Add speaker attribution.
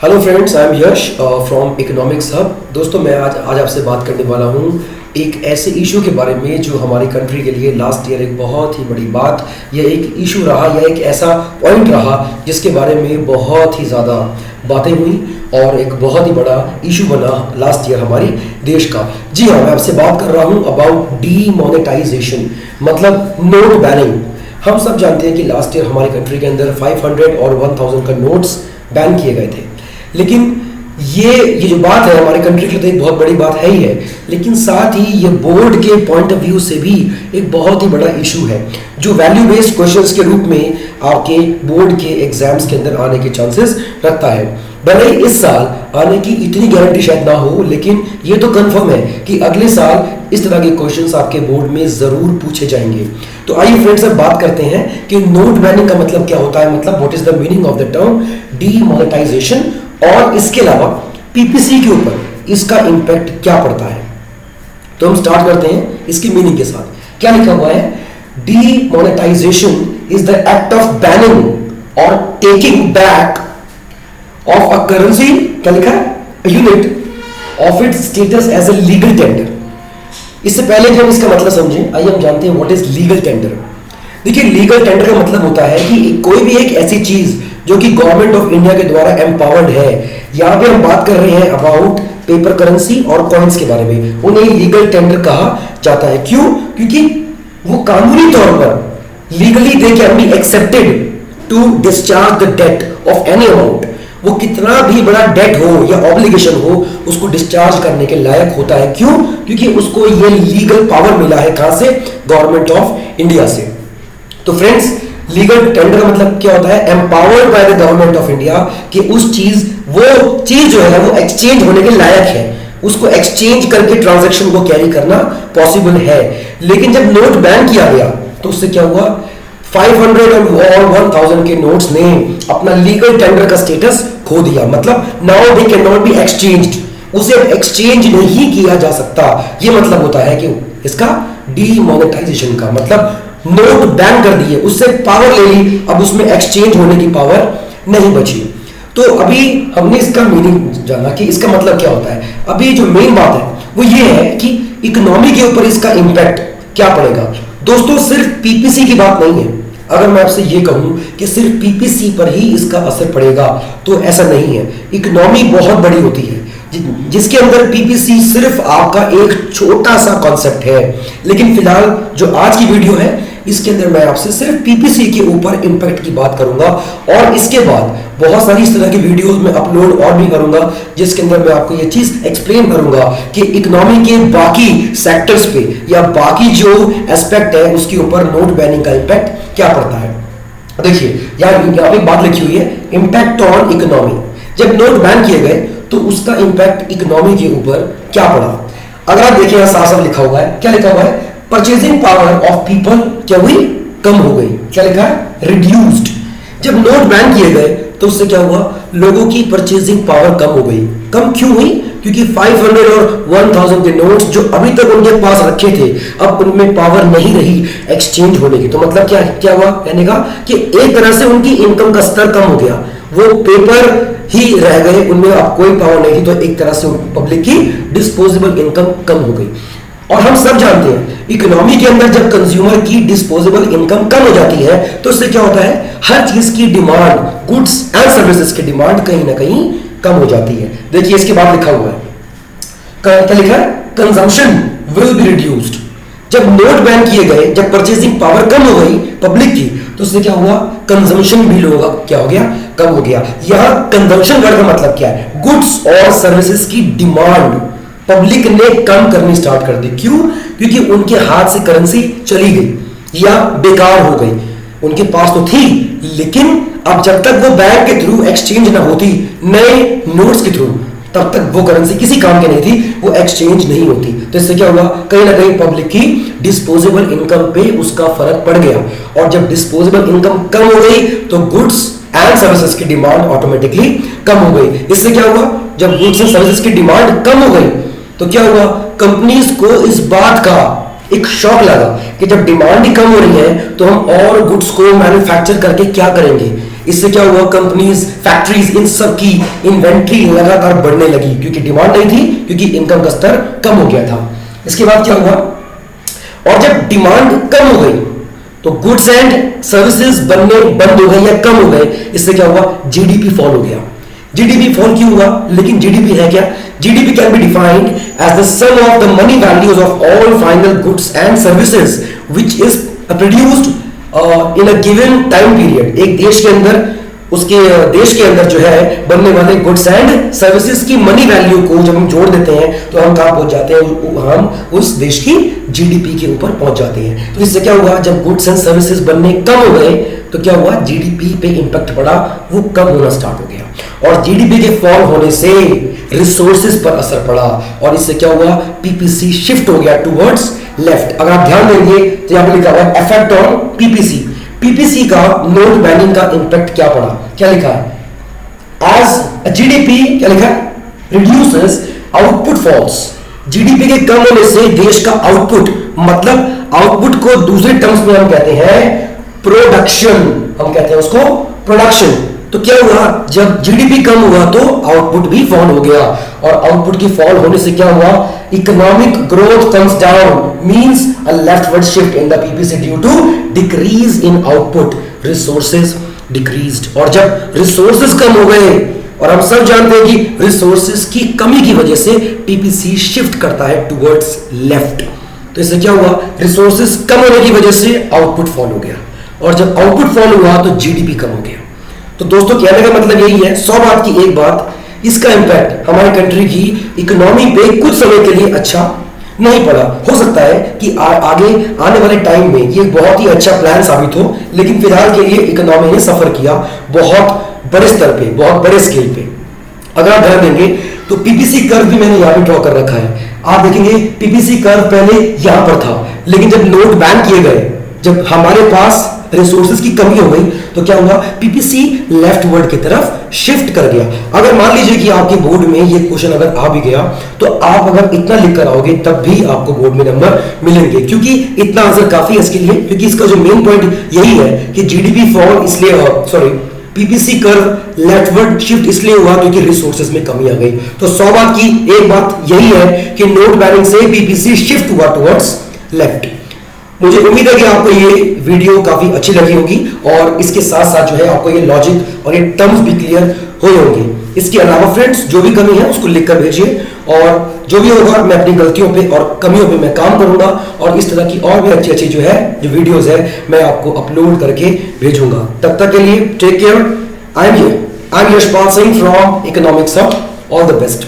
Speaker 1: Hello friends, I am Yash from economics hub. दोस्तों, मैं आज आपसे बात करने वाला हूँ एक ऐसे इशू के बारे में जो हमारी कंट्री के लिए लास्ट ईयर एक बहुत ही बड़ी बात या एक इशू रहा या एक ऐसा पॉइंट रहा जिसके बारे में बहुत ही ज़्यादा बातें हुई और एक बहुत ही बड़ा इशू बना लास्ट ईयर हमारी देश का। जी हाँ, मैं आपसे बात कर रहा हूँ अबाउट डीमोनेटाइजेशन, मतलब नोट बैनिंग। हम सब जानते हैं कि लास्ट ईयर हमारी कंट्री के अंदर 500 और 1000 का नोट्स बैन किए गए थे। लेकिन ये जो बात है हमारी कंट्री के लिए तो एक बहुत बड़ी बात है ही है, लेकिन साथ ही ये बोर्ड के पॉइंट ऑफ व्यू से भी एक बहुत ही बड़ा इशू है जो वैल्यू बेस्ड क्वेश्चंस के रूप में आपके बोर्ड के एग्जाम्स के अंदर आने के चांसेस रखता है। भले ही इस साल आने की इतनी गारंटी शायद ना हो, लेकिन ये तो कंफर्म है कि अगले साल इस तरह के क्वेश्चंस आपके बोर्ड में जरूर पूछे जाएंगे। तो आइए फ्रेंड्स, अब बात करते हैं कि नोट बैनिंग का मतलब क्या होता है, मतलब what is the meaning of the term demonetisation, और इसके अलावा पीपीसी के ऊपर इसका इंपैक्ट क्या पड़ता है। तो हम स्टार्ट करते हैं इसकी मीनिंग के साथ। क्या लिखा हुआ है? Demonetisation is the act of banning और taking back of a currency, क्या लिखा है, unit of its status as a legal tender. इससे पहले कि हम इसका मतलब समझें, आइए हम जानते हैं व्हाट इज लीगल टेंडर। देखिए, लीगल टेंडर का मतलब होता है कि कोई भी एक ऐसी चीज जो कि गवर्नमेंट ऑफ इंडिया के द्वारा एम्पावर्ड है। यहां पे हम बात कर रहे हैं अबाउट पेपर करेंसी और कॉइन्स के बारे में, उन्हें लीगल टेंडर कहा जाता है। क्यों? क्योंकि वो कानूनी तौर पर legally they can be accepted to discharge the debt of any amount. वो कितना भी बड़ा डेट हो या ऑब्लिगेशन हो, उसको डिस्चार्ज करने के लायक होता है। क्यों? क्योंकि उसको ये लीगल पावर मिला है। कहां से? गवर्नमेंट ऑफ इंडिया से। तो फ्रेंड्स, लीगल टेंडर का मतलब क्या होता है? Empowered by the government of India, कि वो चीज जो है वो एक्सचेंज होने के लायक है, उसको एक्सचेंज करके ट्रांजैक्शन को कैरी करना पॉसिबल है। लेकिन जब नोट बैन किया गया तो उससे क्या हुआ? 500 और 1000 के नोट्स ने अपना लीगल टेंडर का स्टेटस खो दिया। मतलब now they can not be exchanged, उसे एक्सचेंज नहीं किया जा सकता। ये मतलब होता है कि इसका डीमोनेटाइजेशन का मतलब नोट बैन कर दिए, उससे पावर ले ली, अब उसमें एक्सचेंज होने की पावर नहीं बची। तो अभी हमने इसका मीनिंग जाना कि इसका मतलब क्या होता है। अभी जो मेन बात है वो ये है कि इकोनॉमी के ऊपर इसका इंपैक्ट क्या पड़ेगा। दोस्तों, सिर्फ पीपीसी की बात नहीं है। अगर मैं आपसे ये कहूं कि सिर्फ पीपीसी पर ही इसका असर पड़ेगा तो ऐसा नहीं है। इकोनॉमी बहुत बड़ी होती है जिसके अंदर पीपीसी सिर्फ आपका एक छोटा सा कॉन्सेप्ट है। लेकिन फिलहाल जो आज की वीडियो है इसके अंदर मैं आपसे सिर्फ पीपीसी के ऊपर इंपैक्ट की बात करूंगा, और इसके बाद बहुत सारी इस तरह की वीडियोस में अपलोड और भी करूंगा जिसके अंदर मैं आपको ये चीज एक्सप्लेन करूंगा कि इकोनॉमी के बाकी सेक्टर्स पे या बाकी जो एस्पेक्ट है उसके ऊपर नोट बैनिंग का इंपैक्ट क्या पड़ता है। देखिए, यहाँ पे बात लिखी हुई है, इंपैक्ट ऑन इकोनॉमी। जब नोट बैन किए गए तो उसका इंपैक्ट इकोनॉमी के ऊपर क्या पड़ा। अगर आप देखिए, साफ साफ लिखा हुआ है। क्या लिखा हुआ है? परचेजिंग पावर ऑफ पीपल क्या हुई? कम हो गई। क्या लिखा है? रिड्यूस्ड। जब नोट बैन किए गए तो उससे क्या हुआ? लोगों की परचेजिंग पावर कम हो गई। कम क्यों हुई? क्योंकि 500 और 1000 के नोट्स जो अभी तक उनके पास रखे थे, अब उनमें पावर नहीं रही एक्सचेंज होने की। तो मतलब क्या हुआ? कहने का कि एक तरह से उनकी इनकम का स्तर कम हो गया, वो पेपर ही रह गए, उनमें अब कोई पावर नहीं थी। तो एक तरह से पब्लिक की डिस्पोजेबल इनकम कम हो गई। और हम सब जानते हैं इकोनॉमी के अंदर जब कंज्यूमर की डिस्पोजेबल इनकम कम हो जाती है तो उससे क्या होता है? हर चीज की डिमांड, गुड्स एंड सर्विसेज की डिमांड कहीं ना कहीं कम हो जाती है। देखिए, इसके बाद लिखा हुआ है, क्या लिखा है? Consumption will be reduced. जब नोट बैन किए गए, जब परचेजिंग पावर कम हो गई पब्लिक की, तो उससे क्या हुआ? कंजम्पशन भी लोगों का क्या हो गया? कम हो गया। यहां कंजम्पशन वर्ड का मतलब क्या है? गुड्स और सर्विसेज की डिमांड पब्लिक ने कम करनी स्टार्ट कर दी। क्यों? क्योंकि उनके हाथ से करेंसी चली गई या बेकार हो गई। उनके पास तो थी, लेकिन अब जब तक वो बैंक के थ्रू एक्सचेंज ना होती, नए नोट्स के थ्रू, तब तक वो करेंसी किसी काम की नहीं थी, वो एक्सचेंज नहीं होती। तो इससे क्या हुआ? कहीं ना कहीं पब्लिक की डिस्पोजेबल इनकम पे उसका फर्क पड़ गया। और जब डिस्पोजेबल इनकम कम हो गई तो गुड्स एंड सर्विसेज की डिमांड ऑटोमेटिकली कम हो गई। इससे क्या हुआ? जब गुड्स एंड सर्विसेज की डिमांड कम हो गई तो क्या हुआ? कंपनीज को इस बात का एक शॉक लगा कि जब डिमांड ही कम हो रही है तो हम और गुड्स को मैन्युफैक्चर करके क्या करेंगे। इससे क्या हुआ, कंपनीज, फैक्ट्रीज, इन सब की इन्वेंट्री लगातार बढ़ने लगी क्योंकि डिमांड नहीं थी, क्योंकि इनकम का स्तर कम हो गया था। इसके बाद क्या हुआ, और जब डिमांड कम हो गई तो गुड्स एंड सर्विसेज बनने बंद हो गए या कम हो गए। इससे क्या हुआ, जीडीपी फॉल हो गया। जीडीपी फॉल क्यों हुआ, लेकिन जीडीपी है क्या, GDP can be defined as the sum of the money values of all final goods and services which is produced in a given time period. एक देश के अंदर, उसके देश के अंदर जो है बनने वाले गुड्स एंड सर्विसेज की मनी वैल्यू को जब हम जोड़ देते हैं तो हम कहां पहुंच जाते हैं, हम उस देश की जीडीपी के ऊपर पहुंच जाते हैं। तो इससे क्या हुआ, जब गुड्स एंड सर्विसेज बनने कम हो गए तो क्या हुआ, जीडीपी पे इंपैक्ट पड़ा, वो कम होना स्टार्ट हो गया। और जीडीपी के फॉल होने से रिसोर्सेज पर असर पड़ा और इससे क्या हुआ, पीपीसी शिफ्ट हो गया टुवर्ड्स लेफ्ट। अगर आप ध्यान देंगे तो यहां पर लिखा हुआ है इफेक्ट ऑन पीपीसी। पीपीसी का नोट बैनिंग का इंपैक्ट क्या पड़ा, क्या लिखा है, एज जीडीपी क्या लिखा है, रिड्यूसेस आउटपुट फॉल्स। जीडीपी के कम होने से देश का आउटपुट, मतलब आउटपुट को दूसरे टर्म्स में हम कहते हैं प्रोडक्शन, हम कहते हैं उसको प्रोडक्शन। तो क्या हुआ, जब जीडीपी कम हुआ तो आउटपुट भी फॉल हो गया और आउटपुट की फॉल होने से क्या हुआ, economic growth comes down, means a leftward shift in the PPC due to decrease in output, resources decreased. और जब रिसोर्सेज कम हो गए, और हम सब जानते हैं कि रिसोर्सेज की कमी की वजह से पीपीसी शिफ्ट करता है टुवर्ड्स लेफ्ट। तो इससे क्या हुआ, रिसोर्सेज कम होने की वजह से आउटपुट फॉल हो गया और जब आउटपुट फॉल हुआ तो जीडीपी कम हो गया। तो दोस्तों कहने का मतलब यही है, 100 बात की एक बात, इसका इंपैक्ट हमारी कंट्री की इकोनॉमी पे कुछ समय के लिए अच्छा नहीं पड़ा। हो सकता है कि आगे आने वाले टाइम में ये बहुत ही अच्छा प्लान साबित हो, लेकिन फिलहाल के लिए इकोनॉमी ने सफर किया बहुत बड़े स्तर पे, बहुत बड़े स्केल पे। अगर आप ध्यान देंगे तो पीपीसी कर्व भी मैंने यहां पे ड्रॉ कर रखा है। आप देखेंगे पीपीसी कर्व पहले यहां पर था, लेकिन जब नोट बैन किए गए, जब हमारे पास रिसोर्सेज की कमी हो गई तो क्या हुआ, पीपीसी लेफ्टवर्ड की तरफ शिफ्ट कर गया। अगर मान लीजिए कि आपके बोर्ड में ये क्वेश्चन अगर आ भी गया तो आप अगर इतना लिख कर आओगे तब भी आपको बोर्ड में नंबर मिलेंगे, क्योंकि इतना आंसर काफी है इसके लिए। क्योंकि इसका जो मेन पॉइंट यही है कि जीडीपी फॉल इसलिए पीपीसी कर्व लेफ्टवर्ड शिफ्ट इसलिए हुआ क्योंकि रिसोर्सेज में कमी आ गई। तो 100 बात की एक बात यही है कि नोट बैनिंग से पीपीसी शिफ्ट हुआ टुवर्ड्स लेफ्ट। मुझे उम्मीद है कि आपको ये वीडियो काफी अच्छी लगी होगी और इसके साथ साथ जो है आपको ये लॉजिक और ये टर्म्स भी क्लियर हो होंगे। इसके अलावा फ्रेंड्स जो भी कमी है उसको लिखकर भेजिए और जो भी होगा मैं अपनी गलतियों पे और कमियों पे मैं काम करूंगा और इस तरह की और भी अच्छी अच्छी जो है जो वीडियोस है मैं आपको अपलोड करके भेजूंगा। तब तक के लिए take care. I am Yashpal Singh from economics hub. All the best.